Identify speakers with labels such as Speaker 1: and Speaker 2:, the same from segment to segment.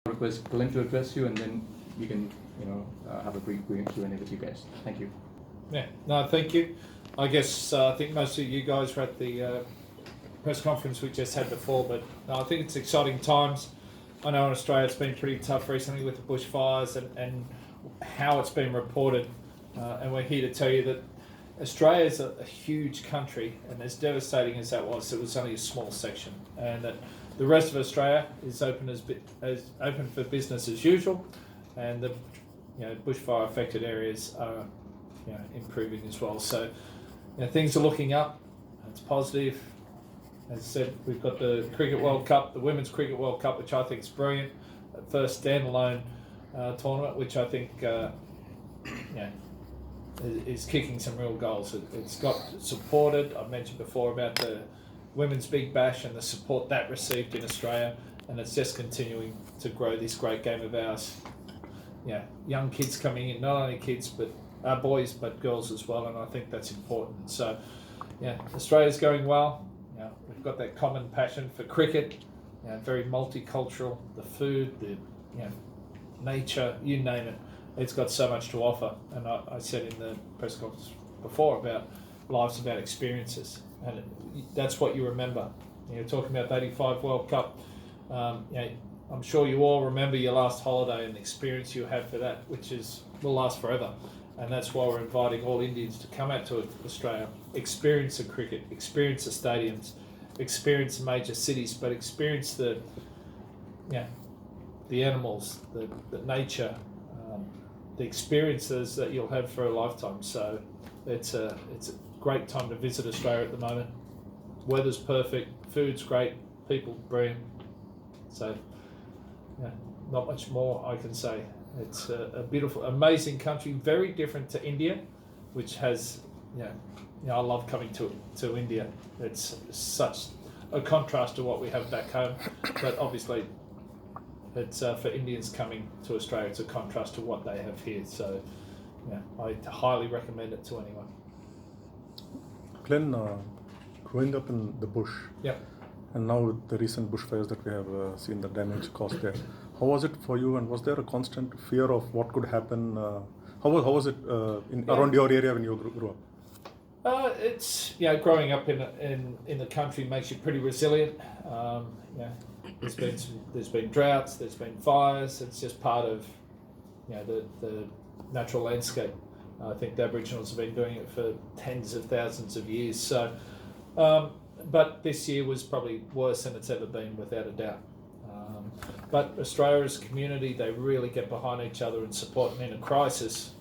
Speaker 1: request Glenn to address you, and then you can, have a brief Q&A with you guys. Thank you.
Speaker 2: Yeah, no, thank you. I guess I think most of you guys were at the press conference we just had before, but I think it's exciting times. I know in Australia it's been pretty tough recently with the bushfires and how it's been reported, and we're here to tell you that Australia is a huge country, and as devastating as that was, it was only a small section, and that the rest of Australia is open open for business as usual, and the bushfire affected areas are improving as well. So things are looking up. It's positive. As I said, we've got the Cricket World Cup, the Women's Cricket World Cup, which I think is brilliant. The first standalone tournament, which I think is kicking some real goals. It's got supported. I mentioned before about the Women's Big Bash and the support that received in Australia, and it's just continuing to grow this great game of ours. Young kids coming in, not only kids, but boys, but girls as well, and I think that's important. So, Australia's going well. We've got that common passion for cricket, very multicultural, the food, the nature, you name it. It's got so much to offer. And I said in the press conference before about life's about experiences, and that's what you remember. You're talking about the 85 World Cup. I'm sure you all remember your last holiday and the experience you had for that, which will last forever. And that's why we're inviting all Indians to come out to Australia, experience the cricket, experience the stadiums, experience the major cities, but experience the animals, the nature, the experiences that you'll have for a lifetime. So it's a great time to visit Australia at the moment. Weather's perfect, food's great, people brilliant. So not much more I can say. It's a beautiful, amazing country, very different to India, which has, I love coming to India. It's such a contrast to what we have back home, but obviously it's for Indians coming to Australia, it's a contrast to what they have here. So, I highly recommend it to anyone.
Speaker 3: Glenn, growing up in the bush, and now with the recent bushfires that we have seen the damage caused there, how was it for you, and was there a constant fear of what could happen? How was it around your area when you grew up?
Speaker 2: It's growing up in the country makes you pretty resilient. There's been droughts, there's been fires. It's just part of the natural landscape. I think the Aboriginals have been doing it for tens of thousands of years. So, but this year was probably worse than it's ever been, without a doubt. But Australia as a community, they really get behind each other and support. And in a crisis,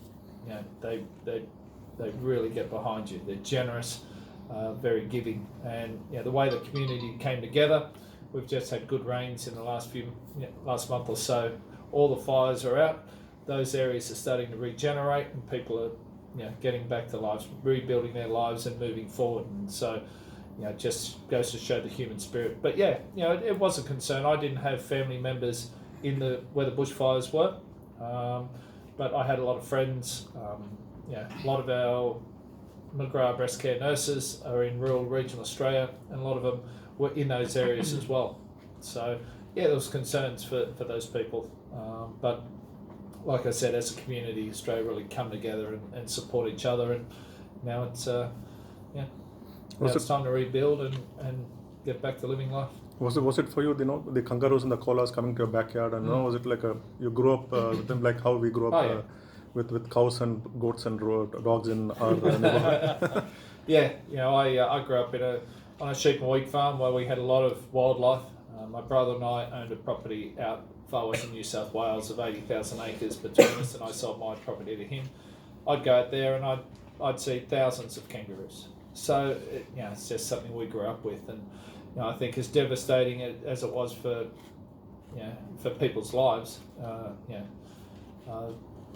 Speaker 2: they really get behind you. They're generous, very giving, and the way the community came together. We've just had good rains in the last month or so. All the fires are out. Those areas are starting to regenerate, and people are getting back to lives, rebuilding their lives and moving forward. And so it just goes to show the human spirit. But it was a concern. I didn't have family members where the bushfires were, but I had a lot of friends. A lot of our McGrath breast care nurses are in rural regional Australia, and a lot of them were in those areas as well. So there was concerns for those people, but like I said, as a community, Australia really come together and support each other, and now it's it's time to rebuild and get back to living life.
Speaker 3: Was it for you, the kangaroos and the koalas coming to your backyard, and was it like you grew up with them like how we grew up with cows and goats and dogs in our neighborhood?
Speaker 2: I grew up on a sheep and wheat farm where we had a lot of wildlife. My brother and I owned a property out far western New South Wales of 80,000 acres between us, and I sold my property to him. I'd go out there and I'd see thousands of kangaroos. So it's just something we grew up with, and I think as devastating as it was for people's lives,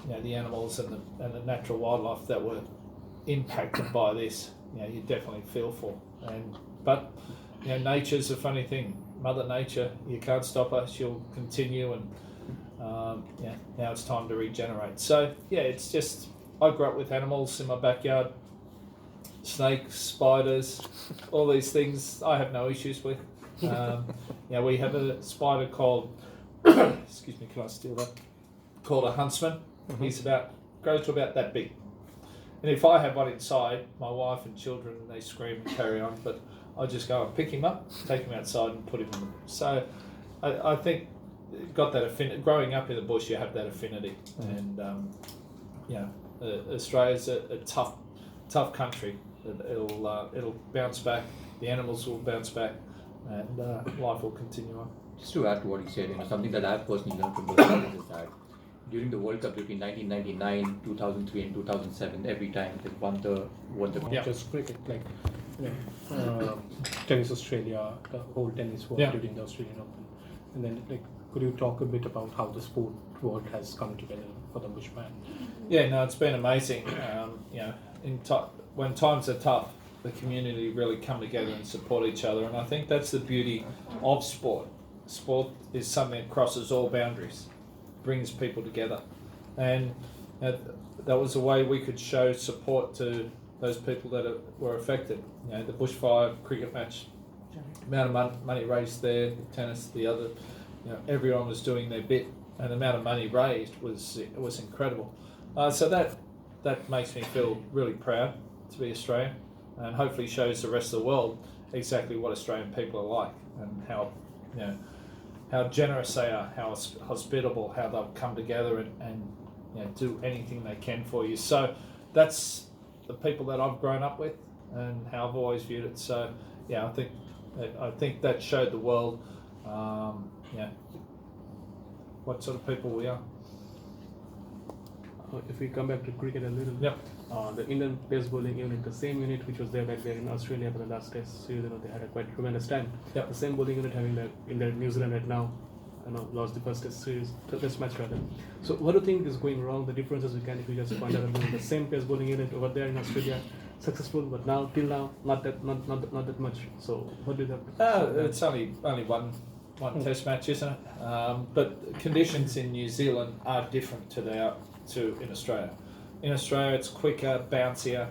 Speaker 2: the animals and the natural wildlife that were impacted by this, you definitely feel for. But nature's a funny thing. Mother Nature, you can't stop her. She'll continue, and now it's time to regenerate. So it's just, I grew up with animals in my backyard. Snakes, spiders, all these things I have no issues with. We have a spider called excuse me, can I steal that? Called a huntsman. He's grows to about that big. And if I have one inside, my wife and children, they scream and carry on, but I just go and pick him up, take him outside and put him in the bush. So I think got that affinity. Growing up in the bush, you have that affinity. And, Australia's a tough country. It'll bounce back, the animals will bounce back, and life will continue on.
Speaker 1: Just to add to what he said, something that I've personally learned from those guys is that during the World Cup between 1999, 2003, and 2007, every time they won the
Speaker 4: Not just cricket, like Tennis Australia, the whole tennis world during the Australian Open, and then could you talk a bit about how the sport world has come together for the bushman?
Speaker 2: Yeah, no, it's been amazing. When times are tough, the community really come together and support each other, and I think that's the beauty of sport. Sport is something that crosses all boundaries, brings people together, and that was a way we could show support to those people that were affected. The bushfire cricket match, amount of money raised there, the tennis, the other, everyone was doing their bit, and the amount of money raised was incredible. So that makes me feel really proud to be Australian, and hopefully shows the rest of the world exactly what Australian people are like, and how generous they are, how hospitable, how they'll come together and do anything they can for you. So that's the people that I've grown up with and how I've always viewed it. So I think that showed the world what sort of people we are.
Speaker 4: If we come back to cricket a little, the Indian pace bowling unit, the same unit which was there back there in Australia for the last test series, they had a quite tremendous time. The same bowling unit having in New Zealand right now, lost the first test match rather. So what do you think is going wrong? The differences if you just point out, the same pace bowling unit over there in Australia, successful, but till now not that much. So what do you have?
Speaker 2: It's only one test match, isn't it? But conditions in New Zealand are different to in Australia. In Australia, it's quicker, bouncier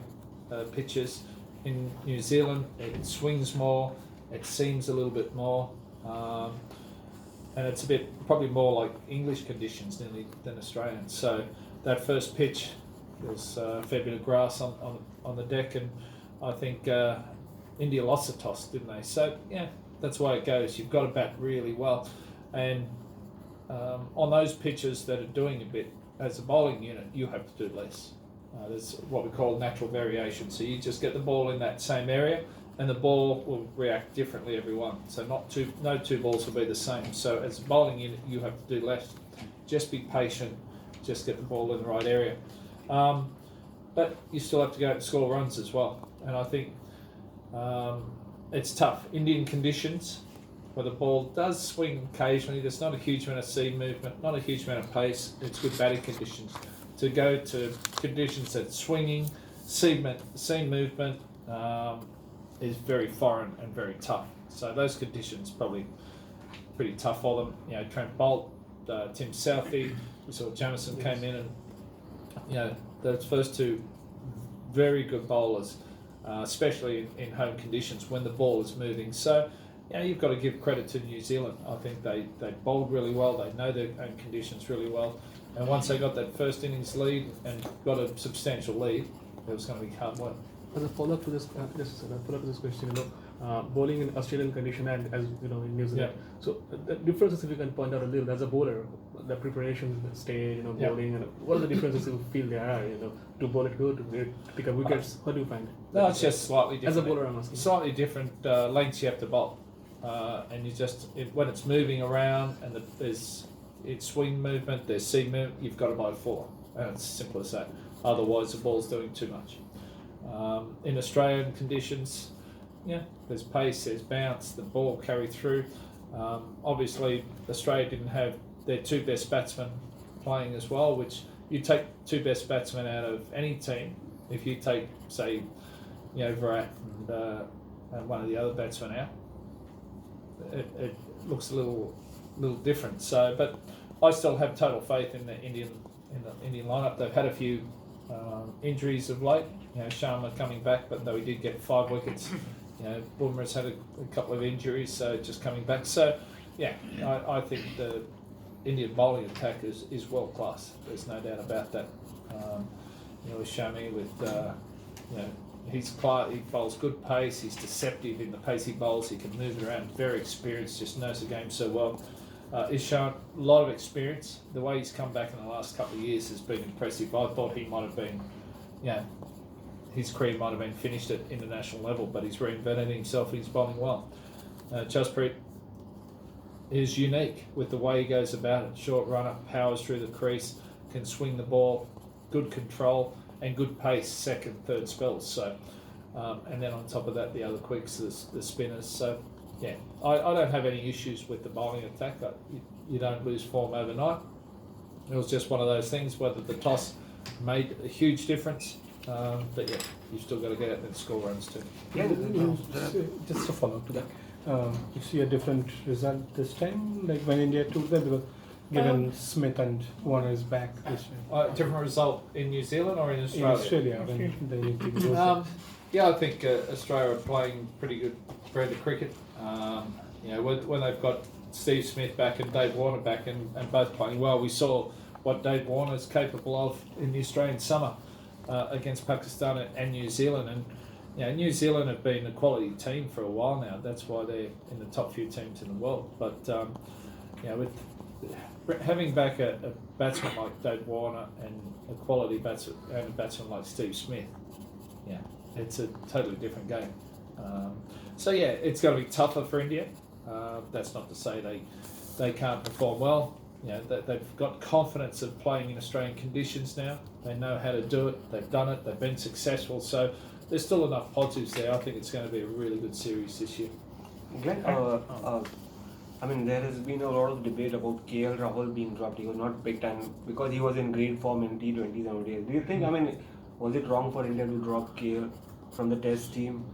Speaker 2: pitches. In New Zealand, it swings more, it seams a little bit more, and it's probably more like English conditions than Australian. So that first pitch, there was a fair bit of grass on the deck, and I think India lost the toss, didn't they? So that's the way it goes. You've got to bat really well, and on those pitches that are doing a bit, as a bowling unit, you have to do less. There's what we call natural variation. So you just get the ball in that same area, and the ball will react differently every one. So no two balls will be the same. So as a bowling unit, you have to do less. Just be patient. Just get the ball in the right area. But you still have to go out and score runs as well. And I think it's tough. Indian conditions, where the ball does swing occasionally, there's not a huge amount of seam movement, not a huge amount of pace, it's good batting conditions. To go to conditions that's swinging, seam movement is very foreign and very tough. So those conditions probably pretty tough for them. Trent Bolt, Tim Southey, we saw Jamison came in, and those first two very good bowlers, especially in home conditions when the ball is moving. So you've got to give credit to New Zealand. I think they bowled really well. They know their own conditions really well. And once they got that first innings lead and got a substantial lead, it was going to be hard work.
Speaker 4: As a follow-up to this, question, bowling in Australian condition and as in New Zealand. So the differences, if you can point out a little, as a bowler, the preparation stage, bowling, and what are the differences you feel there are, to bowl it good, to pick up wickets? What do you find?
Speaker 2: No, it's just slightly different.
Speaker 4: As a bowler, I'm asking.
Speaker 2: Slightly different lengths you have to bowl, and when it's moving around and there's swing movement, there's seam movement, you've got to bowl 4, and it's simple as that. Otherwise, the ball's doing too much. In Australian conditions, there's pace, there's bounce, the ball carry through. Obviously, Australia didn't have their 2 best batsmen playing as well, which you take 2 best batsmen out of any team. If you take, say, Virat and one of the other batsmen out, it looks a little different. So, but I still have total faith in the Indian lineup. They've had a few injuries of late. Shami coming back, but though he did get 5 wickets, Bumrah's had a couple of injuries, so just coming back. So, I think Indian bowling attack is world class. There's no doubt about that. With Shami, with he bowls good pace. He's deceptive in the pace he bowls. He can move it around. Very experienced. Just knows the game so well. Ishant, a lot of experience. The way he's come back in the last couple of years has been impressive. I thought he might have been, his career might have been finished at international level, but he's reinvented himself and he's bowling well. Jasprit is unique with the way he goes about it. Short runner, powers through the crease, can swing the ball, good control and good pace, second, third spells. So, and then on top of that, the other quicks, the spinners. So, yeah, I don't have any issues with the bowling attack. You don't lose form overnight. It was just one of those things, whether the toss made a huge difference. But yeah, you've still got to get out and score runs too.
Speaker 5: Yeah, just to follow up to that. You see a different result this time, like when India took that, because given Smith and Warner is back this year.
Speaker 2: Different result in New Zealand or in Australia?
Speaker 5: In Australia, when the Indian team goes
Speaker 2: yeah, I think Australia are playing pretty good brand of cricket. When they've got Steve Smith back and Dave Warner back and both playing well, we saw what Dave Warner is capable of in the Australian summer against Pakistan and New Zealand. And New Zealand have been a quality team for a while now. That's why they're in the top few teams in the world. But with having back a batsman like Dave Warner and a quality batsman like Steve Smith, it's a totally different game. It's going to be tougher for India. That's not to say they can't perform well. They've got confidence of playing in Australian conditions now. They know how to do it. They've done it. They've been successful. So there's still enough positives there. I think it's going to be a really good series this year.
Speaker 6: Glenn, there has been a lot of debate about KL Rahul being dropped. He was not picked, and because he was in great form in T20s and ODIs. Do you think, was it wrong for India to drop KL from the Test team?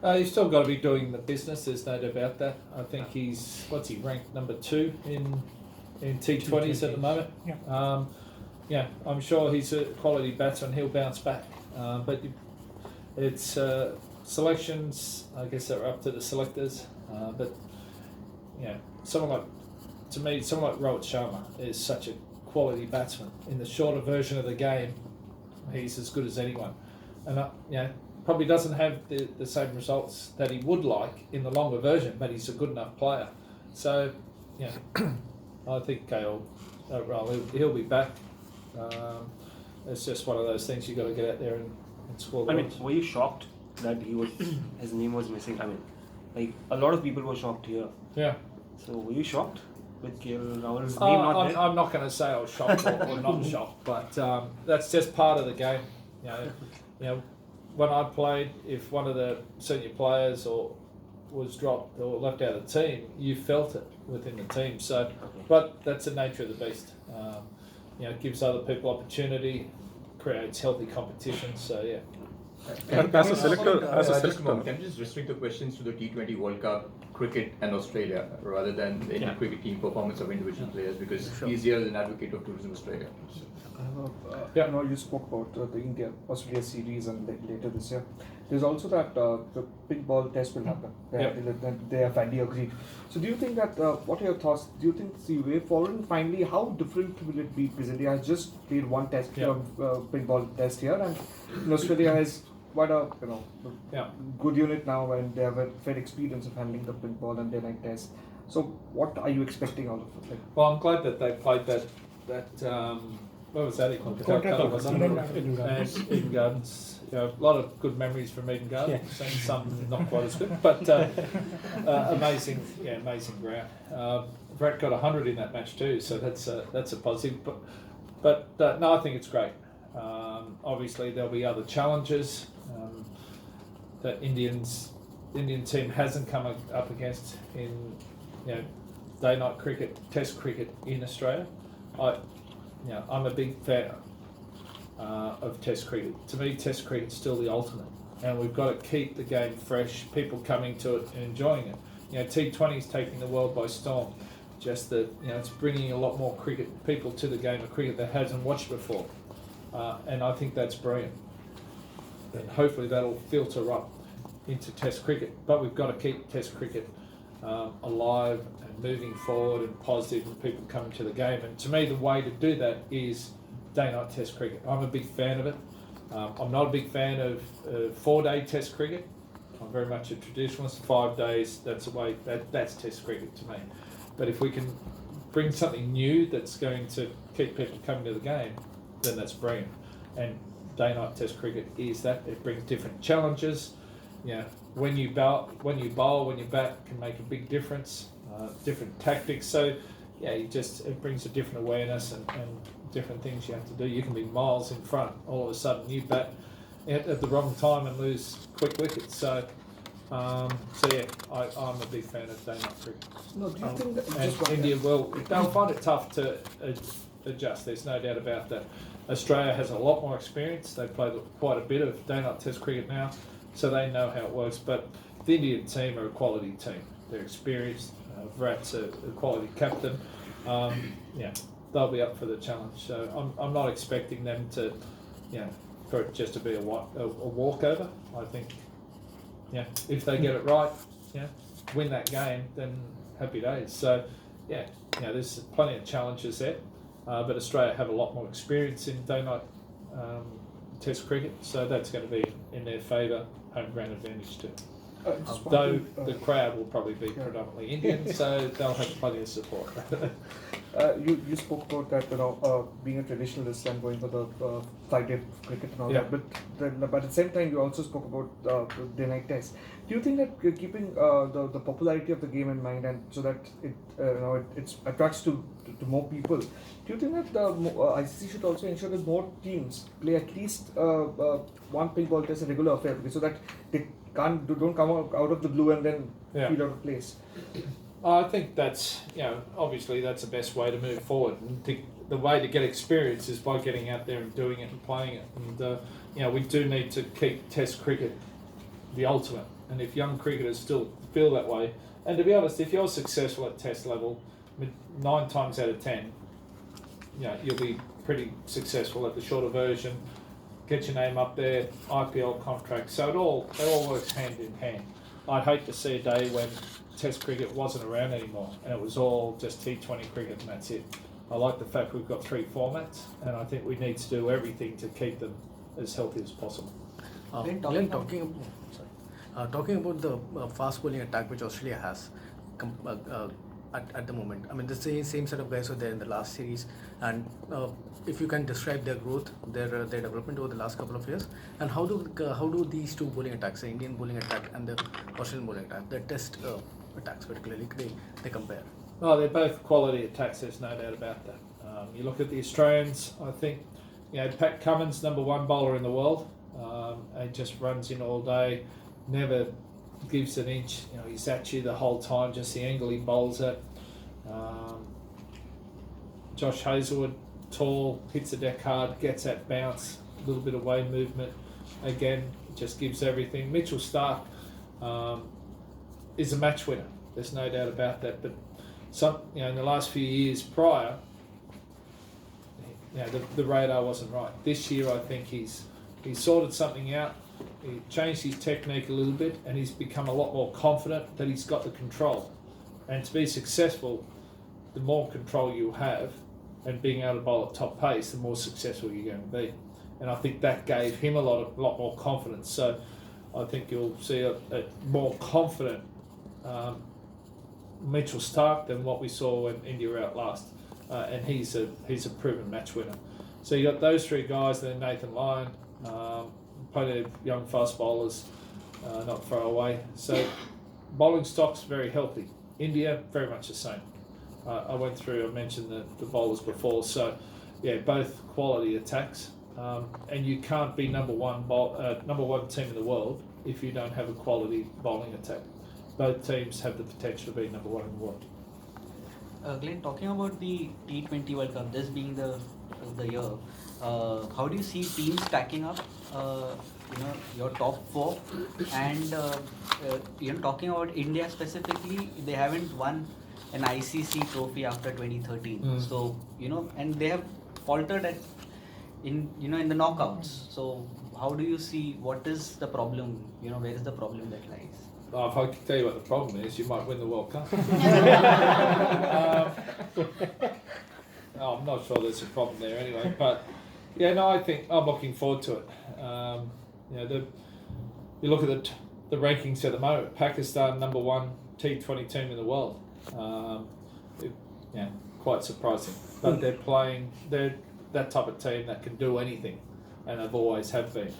Speaker 2: You've still got to be doing the business. There's no doubt about that. I think he's ranked number 2 in T20s at the moment. I'm sure he's a quality batsman. He'll bounce back. But it's selections. I guess they're up to the selectors. But someone like Rohit Sharma is such a quality batsman. In the shorter version of the game, he's as good as anyone. And probably doesn't have the same results that he would like in the longer version, but he's a good enough player. So, I think he'll be back. It's just one of those things you've got to get out there and score goals.
Speaker 6: Were you shocked that his name was missing? A lot of people were shocked here.
Speaker 2: Yeah.
Speaker 6: So were you shocked with KL Rahul's name not there?
Speaker 2: I'm not going to say I was shocked or not shocked, but that's just part of the game. When I played, if one of the senior players was dropped or left out of the team, you felt it within the team. So, but that's the nature of the beast. It gives other people opportunity, creates healthy competition. So yeah.
Speaker 3: As a selector,
Speaker 1: can you just restrict the questions to the T20 World Cup, cricket and Australia rather than the Indian cricket team performance of individual players, because he's here as an advocate of Tourism Australia.
Speaker 7: You spoke about the India-Australia series and later this year. There's also that the pink ball test will happen. They have finally agreed. So do you think that, what are your thoughts? Do you think the way forward, finally, how different will it be? Because India has just played one test, pink ball test here, and Australia has quite a good unit now, and they have a fair experience of handling the pink ball and day-night test. So what are you expecting out of it?
Speaker 2: Well, I'm glad that they played that what was that? Eden Gardens. A lot of good memories from Eden Gardens. Some not quite as good, but amazing ground. Brett got 100 in that match too, so that's a positive. But no, I think it's great. Obviously, there'll be other challenges that Indian team hasn't come up against in day-night cricket, Test cricket in Australia. I'm a big fan of Test cricket. To me, Test cricket's still the ultimate, and we've got to keep the game fresh. People coming to it and enjoying it. T20 is taking the world by storm. Just that it's bringing a lot more people to the game of cricket that hasn't watched before, and I think that's brilliant. And hopefully that'll filter up into Test cricket. But we've got to keep Test cricket alive and moving forward and positive and people coming to the game. And to me, the way to do that is day-night Test cricket. I'm a big fan of it. I'm not a big fan of 4-day Test cricket. I'm very much a traditionalist. 5 days, that's the way, that's Test cricket to me. But if we can bring something new that's going to keep people coming to the game, then that's brilliant. And day-night Test cricket is that. It brings different challenges. When you bowl, when you bat can make a big difference. Different tactics. So, it brings a different awareness and different things you have to do. You can be miles in front. All of a sudden, you bat at the wrong time and lose quick wickets. I'm a big fan of day-night cricket.
Speaker 7: No, do you think that
Speaker 2: and India they'll find it tough to adjust. There's no doubt about that. Australia has a lot more experience. They play quite a bit of day-night Test cricket now, so they know how it works. But the Indian team are a quality team. They're experienced. Virat's a quality captain. They'll be up for the challenge. So I'm not expecting them to, for it just to be a walkover. I think, if they get it right, win that game, then happy days. So, there's plenty of challenges there. But Australia have a lot more experience in day-night Test cricket, so that's going to be in their favour, home ground advantage too. Though the crowd will probably be predominantly Indian, so they'll have plenty of support.
Speaker 7: You spoke about that, being a traditionalist and going for the 5-day cricket and all that. But at the same time, you also spoke about the day-night Test. Do you think that keeping the popularity of the game in mind, and so that it attracts to more people, do you think that the ICC should also ensure that more teams play at least one pink ball test a regular affair, so that they don't come out of the blue and then feel out of place?
Speaker 2: I think that's, obviously that's the best way to move forward. And the way to get experience is by getting out there and doing it and playing it. And, we do need to keep Test cricket the ultimate. And if young cricketers still feel that way, and to be honest, if you're successful at Test level, 9 times out of 10, you'll be pretty successful at the shorter version. Get your name up there, IPL contract. So it all works hand in hand. I'd hate to see a day when Test cricket wasn't around anymore and it was all just T20 cricket and that's it. I like the fact we've got 3 formats, and I think we need to do everything to keep them as healthy as possible.
Speaker 8: Talking about the fast bowling attack which Australia has at the moment. I mean, the same set of guys were there in the last series, and if you can describe their growth, their development over the last couple of years, and how do these two bowling attacks, the Indian bowling attack and the Australian bowling attack, the Test attacks particularly, they compare?
Speaker 2: Oh, they're both quality attacks. There's no doubt about that. You look at the Australians. I think Pat Cummins, #1 bowler in the world. He just runs in all day, never gives an inch. He's at you the whole time. Just the angle he bowls at. Josh Hazlewood, tall, hits the deck hard, gets that bounce, a little bit of way movement. Again, just gives everything. Mitchell Starc is a match winner. There's no doubt about that. But in the last few years prior, the radar wasn't right. This year, I think he's sorted something out. He changed his technique a little bit, and he's become a lot more confident that he's got the control. And to be successful, the more control you have, and being able to bowl at top pace, the more successful you're going to be. And I think that gave him a lot more confidence. So I think you'll see a more confident Mitchell Starc than what we saw when India were out last. And he's a proven match winner. So you got those 3 guys, then Nathan Lyon, plenty of young fast bowlers not far away. So bowling stock's very healthy. India, very much the same. I mentioned the bowlers before. So both quality attacks. And you can't be number one team in the world if you don't have a quality bowling attack. Both teams have the potential to be number 1 in the world.
Speaker 9: Glenn, talking about the T20 World Cup, this being the year, how do you see teams stacking up? Your top 4, and talking about India specifically, they haven't won an ICC trophy after 2013. So and they have faltered in the knockouts. So how do you see, what is the problem? Where is the problem that lies?
Speaker 2: Oh, if I can tell you what the problem is, you might win the World Cup. I'm not sure there's a problem there anyway, but yeah, no, I think I'm looking forward to it. You look at the rankings at the moment. Pakistan #1 T20 team in the world. Quite surprising, but they're that type of team that can do anything, and they've always have been.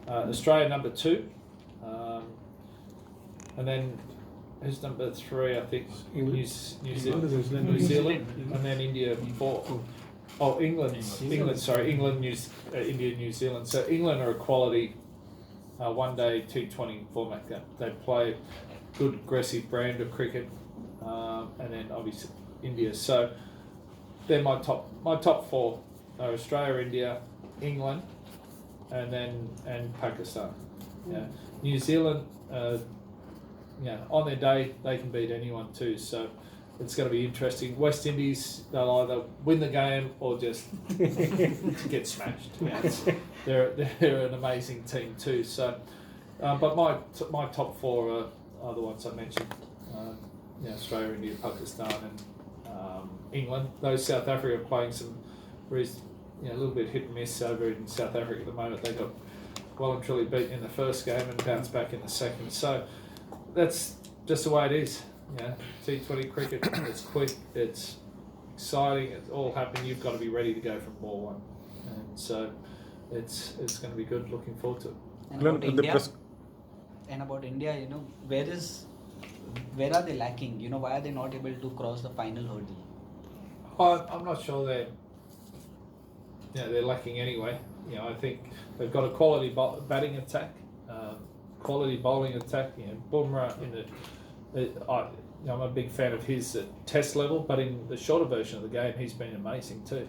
Speaker 2: Australia #2, and then who's #3? I think New Zealand, and then India 4. Oh, England. Sorry, England, India, New Zealand. So England are a quality one-day T20 format. They play good aggressive brand of cricket, and then obviously India. So they're my top 4 are Australia, India, England, and Pakistan. Yeah, New Zealand. On their day they can beat anyone too. So it's going to be interesting. West Indies, they'll either win the game or just get smashed. They're an amazing team too. So, but my top 4 are the ones I mentioned. Australia, India, Pakistan, and England. Those South Africa are playing some, a little bit hit and miss over in South Africa at the moment. They got well and truly beaten in the first game and bounced back in the second. So that's just the way it is. T20 cricket, it's quick, it's exciting, it's all happening. You've got to be ready to go from ball one, and so it's going to be good. Looking forward to it.
Speaker 9: And about India, where are they lacking? Why are they not able to cross the final hurdle?
Speaker 2: I'm not sure they're lacking anyway. I think they've got a quality batting attack, quality bowling attack. Bumrah I'm a big fan of his at Test level, but in the shorter version of the game, he's been amazing too.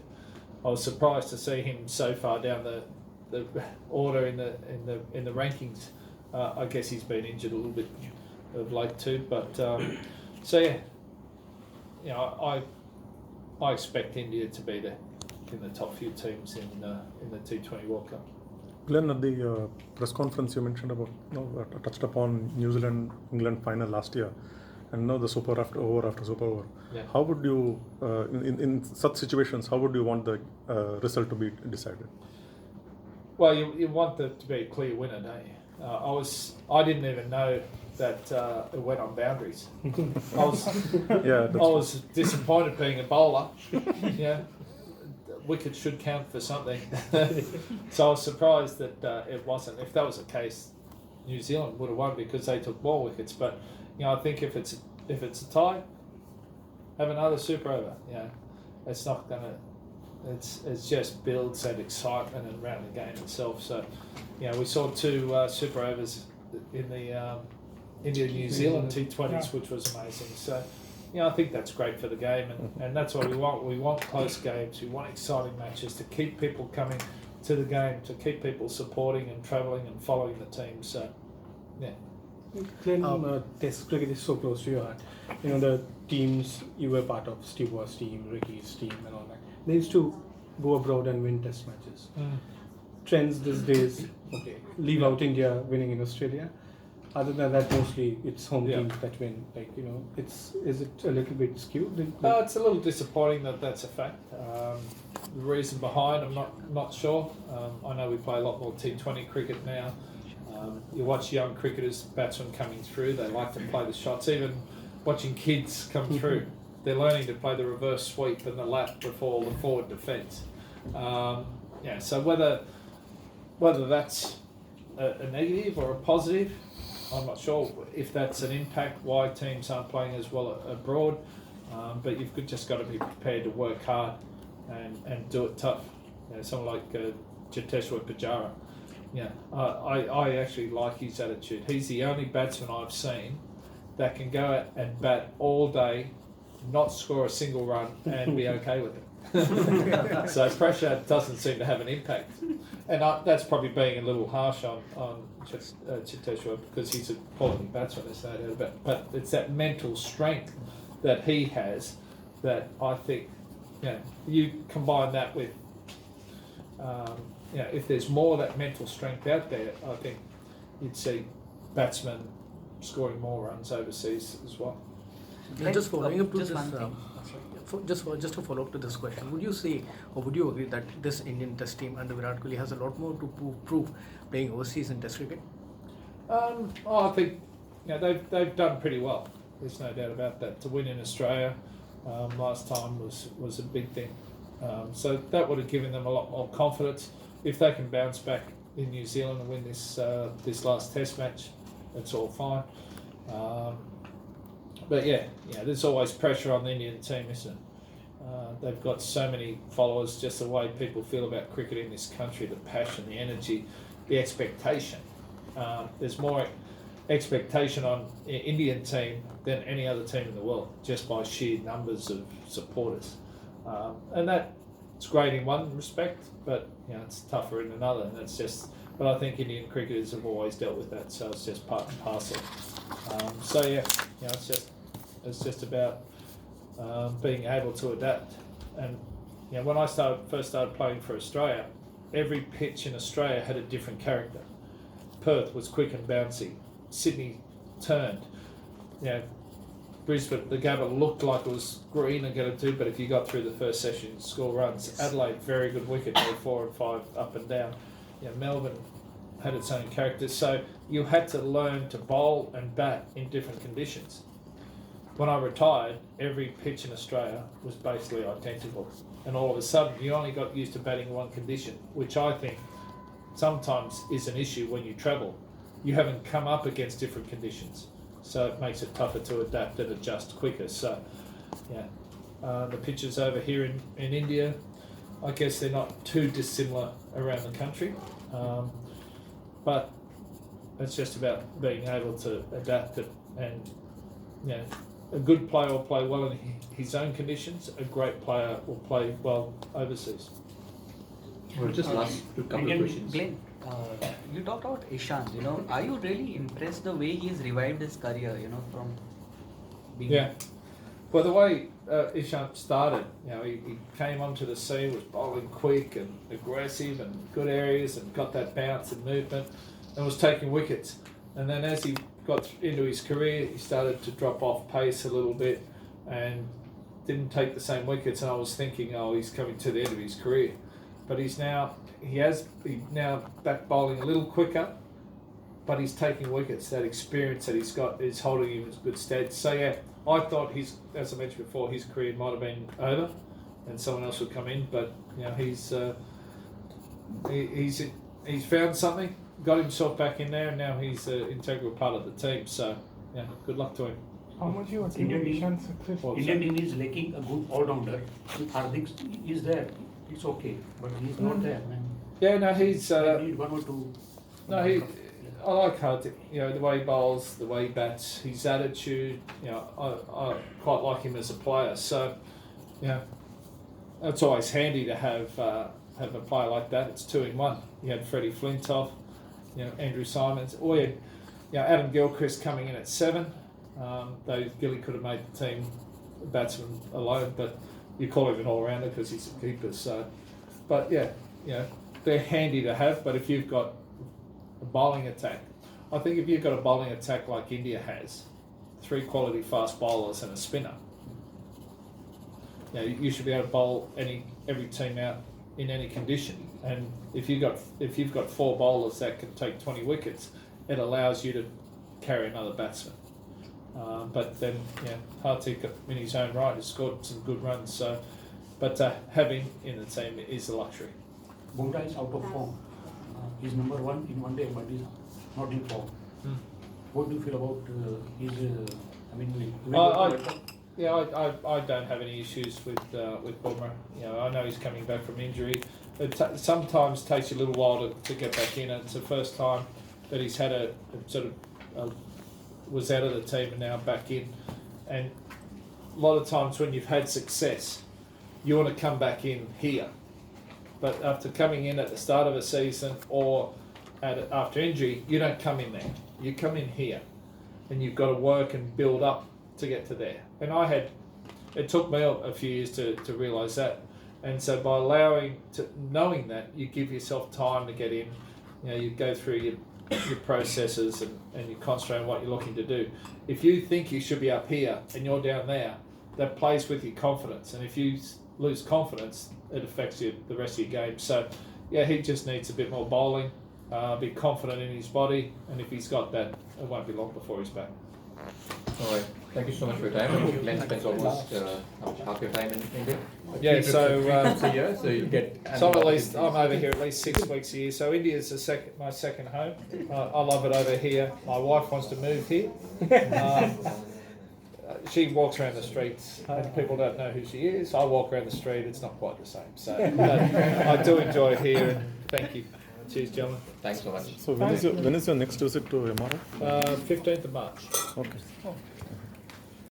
Speaker 2: I was surprised to see him so far down the order in the rankings. I guess he's been injured a little bit of late too, but I expect India to be in the top few teams in the T20 World Cup.
Speaker 3: Glenn, at the press conference you mentioned about, touched upon New Zealand England final last year, and now the super after super over.
Speaker 2: Yeah.
Speaker 3: How would you, in such situations, how would you want the result to be decided?
Speaker 2: Well, you want there to be a clear winner, don't you? I didn't even know that it went on boundaries. I was disappointed being a bowler. Wicket should count for something. So I was surprised that it wasn't. If that was the case, New Zealand would have won because they took more wickets. But I think if it's a tie, have another super over. It's not gonna. It's just builds that excitement around the game itself. So we saw 2 super overs in the India-New Zealand T20s, which was amazing. So. I think that's great for the game, and that's what we want. We want close games. We want exciting matches to keep people coming to the game, to keep people supporting and travelling and following the team. So,
Speaker 5: Glenn, Test cricket is so close to your heart. The teams you were part of, Steve Waugh's team, Ricky's team, and all that. They used to go abroad and win Test matches. Trends these days, leave out India winning in Australia. Other than that, mostly it's home teams that win. Is it a little bit skewed?
Speaker 2: It's a little disappointing that that's a fact. The reason behind, I'm not sure. I know we play a lot more T20 cricket now. You watch young cricketers, batsmen coming through. They like to play the shots. Even watching kids come through, they're learning to play the reverse sweep and the lap before the forward defence. So whether that's a negative or a positive. I'm not sure if that's an impact, why teams aren't playing as well abroad, but you've just got to be prepared to work hard and do it tough. Someone like Pujara. I actually like his attitude. He's the only batsman I've seen that can go out and bat all day, not score a single run and be okay with it. So pressure doesn't seem to have an impact. And that's probably being a little harsh on Chiteshwar because he's a quality batsman, there's no doubt about it. But it's that mental strength that he has that I think, you combine that with, if there's more of that mental strength out there, I think you'd see batsmen scoring more runs overseas as well.
Speaker 8: Just following up to
Speaker 9: just
Speaker 8: this,
Speaker 9: one thing.
Speaker 8: just to follow up to this question, would you say or would you agree that this Indian Test team under Virat Kohli has a lot more to prove playing overseas in Test cricket?
Speaker 2: I think they've done pretty well. There's no doubt about that. To win in Australia last time was a big thing. So that would have given them a lot more confidence. If they can bounce back in New Zealand and win this last Test match, that's all fine. But there's always pressure on the Indian team, isn't it? They've got so many followers, just the way people feel about cricket in this country, the passion, the energy, the expectation. There's more expectation on the Indian team than any other team in the world, just by sheer numbers of supporters. And that's great in one respect, but it's tougher in another. And that's just. But I think Indian cricketers have always dealt with that, so it's just part and parcel. It's just about being able to adapt. And when I first started playing for Australia, every pitch in Australia had a different character. Perth was quick and bouncy. Sydney turned. Brisbane, the Gabba looked like it was green and going to do, but if you got through the first session, you score runs. Adelaide, very good wicket, 4 and 5 up and down. Melbourne had its own character, so you had to learn to bowl and bat in different conditions. When I retired, every pitch in Australia was basically identical, and all of a sudden you only got used to batting in one condition, which I think sometimes is an issue when you travel. You haven't come up against different conditions, so it makes it tougher to adapt and adjust quicker. So, the pitches over here in India, I guess they're not too dissimilar around the country, but it's just about being able to adapt it. And a good player will play well in his own conditions. A great player will play well overseas.
Speaker 1: Well, just last couple of questions.
Speaker 9: Glenn, you talked about Ishant. Are you really impressed the way he's revived his career? From being
Speaker 2: Well, the way Ishant started, he came onto the scene, was bowling quick and aggressive and good areas and got that bounce and movement and was taking wickets. And then as he got into his career, he started to drop off pace a little bit and didn't take the same wickets. And I was thinking, he's coming to the end of his career. But he's now back bowling a little quicker, but he's taking wickets. That experience that he's got is holding him in good stead. So I thought as I mentioned before, his career might have been over, and someone else would come in. But he's found something, got himself back in there, and now he's an integral part of the team. So good luck to him.
Speaker 10: How much you attribute Ishant's success?
Speaker 11: Indian team is lacking a good all-rounder. If Hardik is there, it's okay, but he's not there, man.
Speaker 2: He's.
Speaker 11: They need one or two.
Speaker 2: I like Hardik. The way he bowls, the way he bats, his attitude. I quite like him as a player. So, it's always handy to have a player like that. It's 2 in 1. You had Freddie Flintoff, Andrew Simons, or you had Adam Gilchrist coming in at 7. Though Gilly could have made the team batsman alone, but you call him an all-rounder because he's a keeper. So, but they're handy to have. But if you've got a bowling attack, I think if you've got a bowling attack like India has, 3 quality fast bowlers and a spinner, you should be able to bowl every team out in any condition. And if you've got 4 bowlers that can take 20 wickets, it allows you to carry another batsman. But then, Hardik in his own right has scored some good runs. So, but having in the team is a luxury.
Speaker 11: Bumrah is out of form. He's number 1 in one day, but he's not in form. What do you feel about
Speaker 2: I don't have any issues with Bumrah. I know he's coming back from injury. It sometimes takes you a little while to get back in. It's the first time that he's had a sort of was out of the team and now back in. And a lot of times when you've had success, you want to come back in here. But after coming in at the start of a season or after injury, you don't come in there. You come in here, and you've got to work and build up to get to there. And it took me a few years to realise that. And so by knowing that, you give yourself time to get in. You go through your processes and you concentrate on what you're looking to do. If you think you should be up here and you're down there, that plays with your confidence. And if you lose confidence, it affects the rest of your game. So, yeah, he just needs a bit more bowling, be confident in his body, and if he's got that, it won't be long before he's back.
Speaker 1: All right. Thank you so much for your time. Glenn spends almost half your time in India.
Speaker 2: Yeah, so
Speaker 1: a year, so you get.
Speaker 2: So I'm over here at least 6 weeks a year. So India is my second home. I love it over here. My wife wants to move here. She walks around the streets and people don't know who she is. I walk around the street, it's not quite the same. So I do enjoy it here, and thank you. Cheers, gentlemen.
Speaker 1: Thanks so much.
Speaker 3: So when is your next visit to MRI?
Speaker 2: 15th of March.
Speaker 3: Okay.